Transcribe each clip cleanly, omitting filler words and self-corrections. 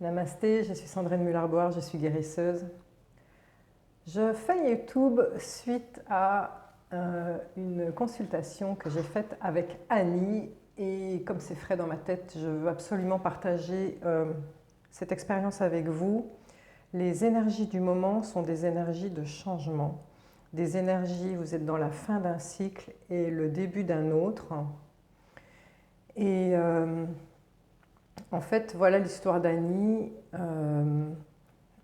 Namasté, je suis Sandrine Muller-Boire, je suis guérisseuse. Je fais YouTube suite à une consultation que j'ai faite avec Annie et comme c'est frais dans ma tête, je veux absolument partager cette expérience avec vous. Les énergies du moment sont des énergies de changement, des énergies, vous êtes dans la fin d'un cycle et le début d'un autre. Et en fait, voilà l'histoire d'Annie.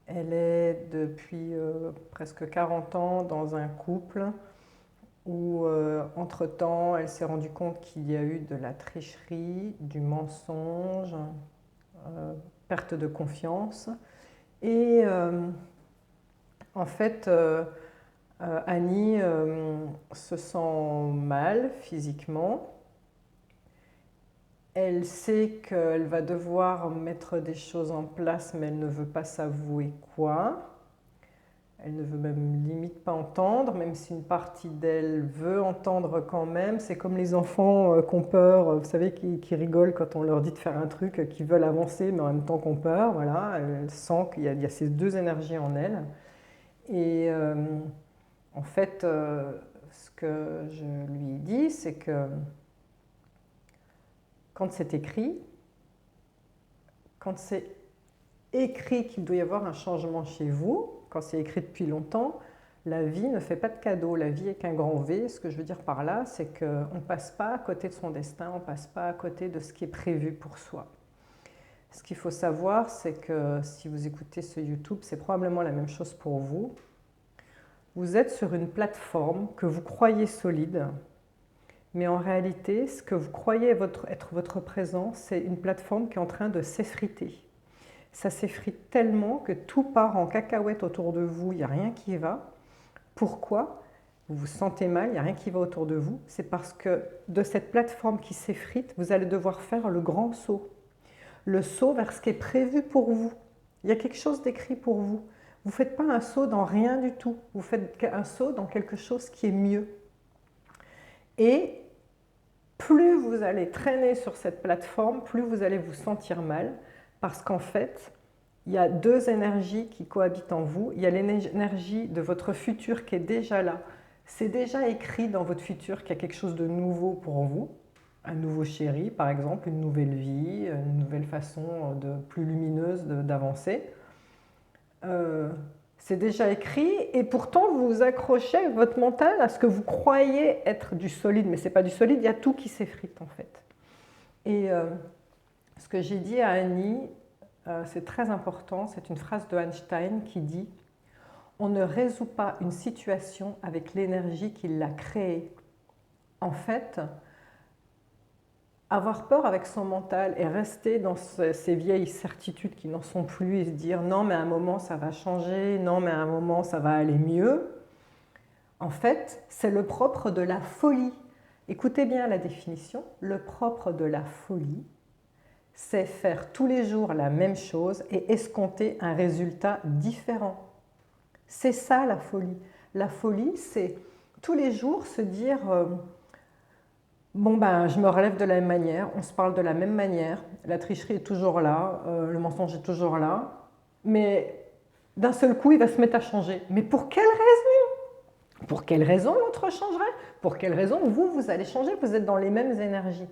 Elle est depuis presque 40 ans dans un couple où, entre-temps, elle s'est rendue compte qu'il y a eu de la tricherie, du mensonge, perte de confiance. Et en fait, Annie se sent mal physiquement. Elle sait qu'elle va devoir mettre des choses en place, mais elle ne veut pas s'avouer quoi. Elle ne veut même limite pas entendre, même si une partie d'elle veut entendre quand même. C'est comme les enfants qui ont peur, vous savez, qui rigolent quand on leur dit de faire un truc, qui veulent avancer, mais en même temps qui ont peur. Voilà, elle sent qu'il y a ces deux énergies en elle. Et en fait, ce que je lui ai dit, c'est que quand c'est écrit qu'il doit y avoir un changement chez vous, quand c'est écrit depuis longtemps, la vie ne fait pas de cadeau, la vie est qu'un grand V. Ce que je veux dire par là, c'est qu'on ne passe pas à côté de son destin, on ne passe pas à côté de ce qui est prévu pour soi. Ce qu'il faut savoir, c'est que si vous écoutez ce YouTube, c'est probablement la même chose pour vous. Vous êtes sur une plateforme que vous croyez solide, mais en réalité, ce que vous croyez être votre présent, c'est une plateforme qui est en train de s'effriter. Ça s'effrite tellement que tout part en cacahuète autour de vous, il n'y a rien qui va. Pourquoi? Vous vous sentez mal, il n'y a rien qui va autour de vous. C'est parce que de cette plateforme qui s'effrite, vous allez devoir faire le grand saut. Le saut vers ce qui est prévu pour vous. Il y a quelque chose d'écrit pour vous. Vous ne faites pas un saut dans rien du tout. Vous faites un saut dans quelque chose qui est mieux. Et plus vous allez traîner sur cette plateforme, plus vous allez vous sentir mal, parce qu'en fait, il y a deux énergies qui cohabitent en vous. Il y a l'énergie de votre futur qui est déjà là. C'est déjà écrit dans votre futur qu'il y a quelque chose de nouveau pour vous. Un nouveau chéri, par exemple, une nouvelle vie, une nouvelle façon plus lumineuse d'avancer. C'est déjà écrit et pourtant vous vous accrochez avec votre mental à ce que vous croyez être du solide, mais ce n'est pas du solide, il y a tout qui s'effrite en fait. Et ce que j'ai dit à Annie, c'est très important, c'est une phrase de Einstein qui dit « On ne résout pas une situation avec l'énergie qui l'a créée. » En fait, avoir peur avec son mental et rester dans ces vieilles certitudes qui n'en sont plus et se dire « Non, mais à un moment ça va changer, non, mais à un moment ça va aller mieux », en fait, c'est le propre de la folie. Écoutez bien la définition, le propre de la folie, c'est faire tous les jours la même chose et escompter un résultat différent. C'est ça la folie. La folie, c'est tous les jours se dire bon ben je me relève de la même manière, on se parle de la même manière, la tricherie est toujours là, le mensonge est toujours là, mais d'un seul coup il va se mettre à changer. Mais pour quelle raison? Pour quelle raison l'autre changerait? Pour quelle raison vous allez changer? Vous êtes dans les mêmes énergies.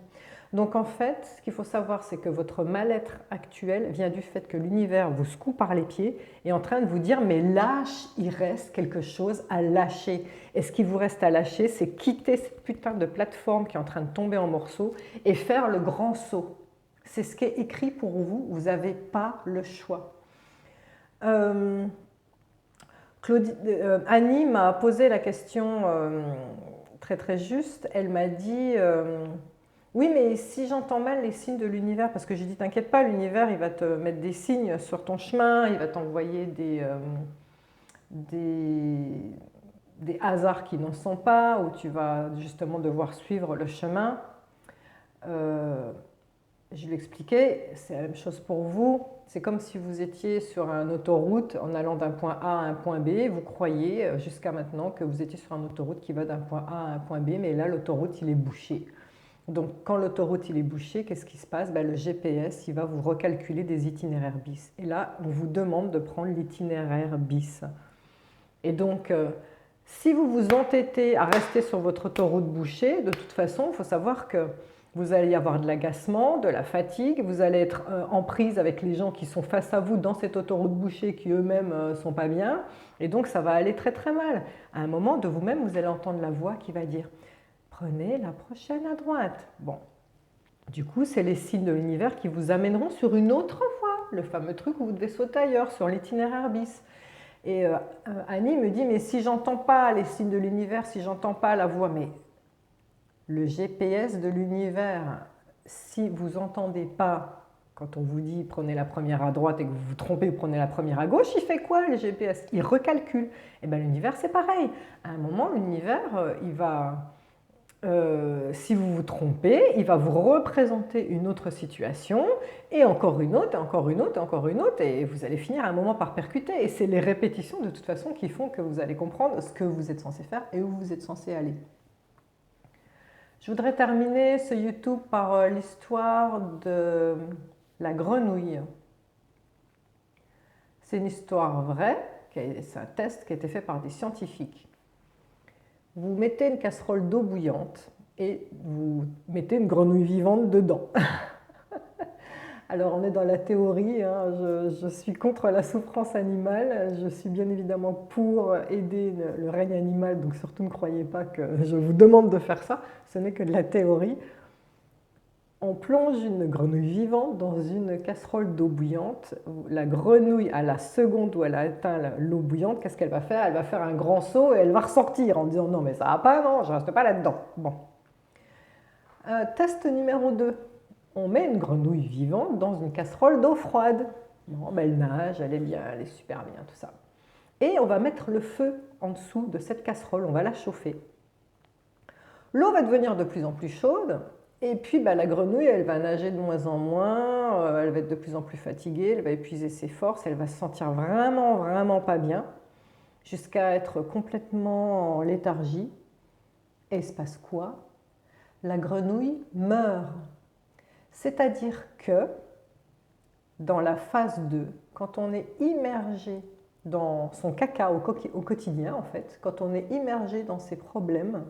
Donc en fait, ce qu'il faut savoir, c'est que votre mal-être actuel vient du fait que l'univers vous secoue par les pieds et est en train de vous dire « mais lâche, il reste quelque chose à lâcher ». Et ce qui vous reste à lâcher, c'est quitter cette putain de plateforme qui est en train de tomber en morceaux et faire le grand saut. C'est ce qui est écrit pour vous, vous n'avez pas le choix. Annie m'a posé la question très très juste, elle m'a dit oui, mais si j'entends mal les signes de l'univers, parce que j'ai dit, t'inquiète pas, l'univers, il va te mettre des signes sur ton chemin, il va t'envoyer des hasards qui n'en sont pas, où tu vas justement devoir suivre le chemin. Je l'expliquais, c'est la même chose pour vous. C'est comme si vous étiez sur une autoroute en allant d'un point A à un point B. Vous croyez jusqu'à maintenant que vous étiez sur une autoroute qui va d'un point A à un point B, mais là, l'autoroute, il est bouché. Donc quand l'autoroute il est bouché, qu'est-ce qui se passe? Ben, le GPS il va vous recalculer des itinéraires bis. Et là, on vous demande de prendre l'itinéraire bis. Et donc, si vous vous entêtez à rester sur votre autoroute bouchée, de toute façon, il faut savoir que vous allez avoir de l'agacement, de la fatigue, vous allez être en prise avec les gens qui sont face à vous dans cette autoroute bouchée qui eux-mêmes ne sont pas bien. Et donc, ça va aller très très mal. À un moment, de vous-même, vous allez entendre la voix qui va dire « Prenez la prochaine à droite ». Bon, du coup, c'est les signes de l'univers qui vous amèneront sur une autre voie, le fameux truc où vous devez sauter ailleurs, sur l'itinéraire bis. Et Annie me dit, mais si j'entends pas les signes de l'univers, si j'entends pas la voix, mais le GPS de l'univers, si vous n'entendez pas, quand on vous dit prenez la première à droite et que vous vous trompez, vous prenez la première à gauche, il fait quoi le GPS? Il recalcule. Et bien l'univers c'est pareil. À un moment, l'univers, il va... si vous vous trompez, il va vous représenter une autre situation, et encore une autre, et encore une autre, et encore une autre, et vous allez finir à un moment par percuter. Et c'est les répétitions de toute façon qui font que vous allez comprendre ce que vous êtes censé faire et où vous êtes censé aller. Je voudrais terminer ce YouTube par l'histoire de la grenouille. C'est une histoire vraie, c'est un test qui a été fait par des scientifiques. Vous mettez une casserole d'eau bouillante et vous mettez une grenouille vivante dedans. Alors on est dans la théorie, hein, je suis contre la souffrance animale, je suis bien évidemment pour aider le règne animal, donc surtout ne croyez pas que je vous demande de faire ça, ce n'est que de la théorie. On plonge une grenouille vivante dans une casserole d'eau bouillante. La grenouille, à la seconde où elle a atteint l'eau bouillante, qu'est-ce qu'elle va faire? Elle va faire un grand saut et elle va ressortir en disant « Non mais ça va pas, non, je reste pas là-dedans ». Bon. Test numéro 2. On met une grenouille vivante dans une casserole d'eau froide. Bon, ben elle nage, elle est bien, elle est super bien, tout ça. Et on va mettre le feu en dessous de cette casserole, on va la chauffer. L'eau va devenir de plus en plus chaude, et puis ben, la grenouille, elle va nager de moins en moins, elle va être de plus en plus fatiguée, elle va épuiser ses forces, elle va se sentir vraiment, vraiment pas bien, jusqu'à être complètement en léthargie. Et il se passe quoi? La grenouille meurt. C'est-à-dire que dans la phase 2, quand on est immergé dans son caca au quotidien, en fait, quand on est immergé dans ses problèmes,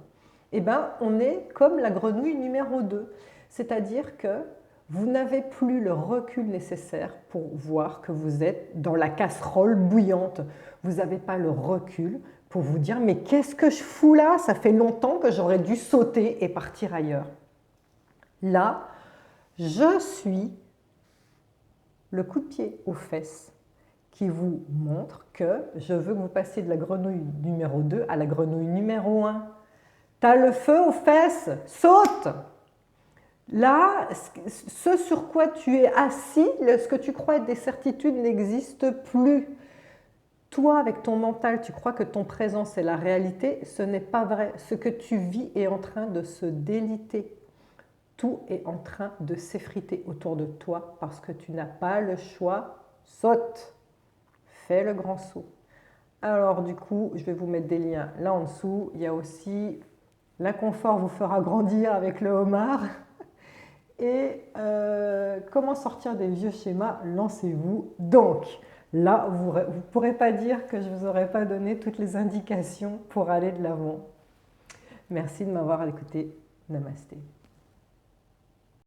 eh ben, on est comme la grenouille numéro 2. C'est-à-dire que vous n'avez plus le recul nécessaire pour voir que vous êtes dans la casserole bouillante. Vous n'avez pas le recul pour vous dire « mais qu'est-ce que je fous là? Ça fait longtemps que j'aurais dû sauter et partir ailleurs. » Là, je suis le coup de pied aux fesses qui vous montre que je veux que vous passiez de la grenouille numéro 2 à la grenouille numéro 1. T'as le feu aux fesses, saute! Là, ce sur quoi tu es assis, ce que tu crois être des certitudes n'existe plus. Toi, avec ton mental, tu crois que ton présent, c'est la réalité. Ce n'est pas vrai. Ce que tu vis est en train de se déliter. Tout est en train de s'effriter autour de toi parce que tu n'as pas le choix. Saute! Fais le grand saut. Alors du coup, je vais vous mettre des liens là en dessous. Il y a aussi l'inconfort vous fera grandir avec le homard. Et comment sortir des vieux schémas? Lancez-vous. Donc, là, vous ne pourrez pas dire que je ne vous aurais pas donné toutes les indications pour aller de l'avant. Merci de m'avoir écouté. Namasté.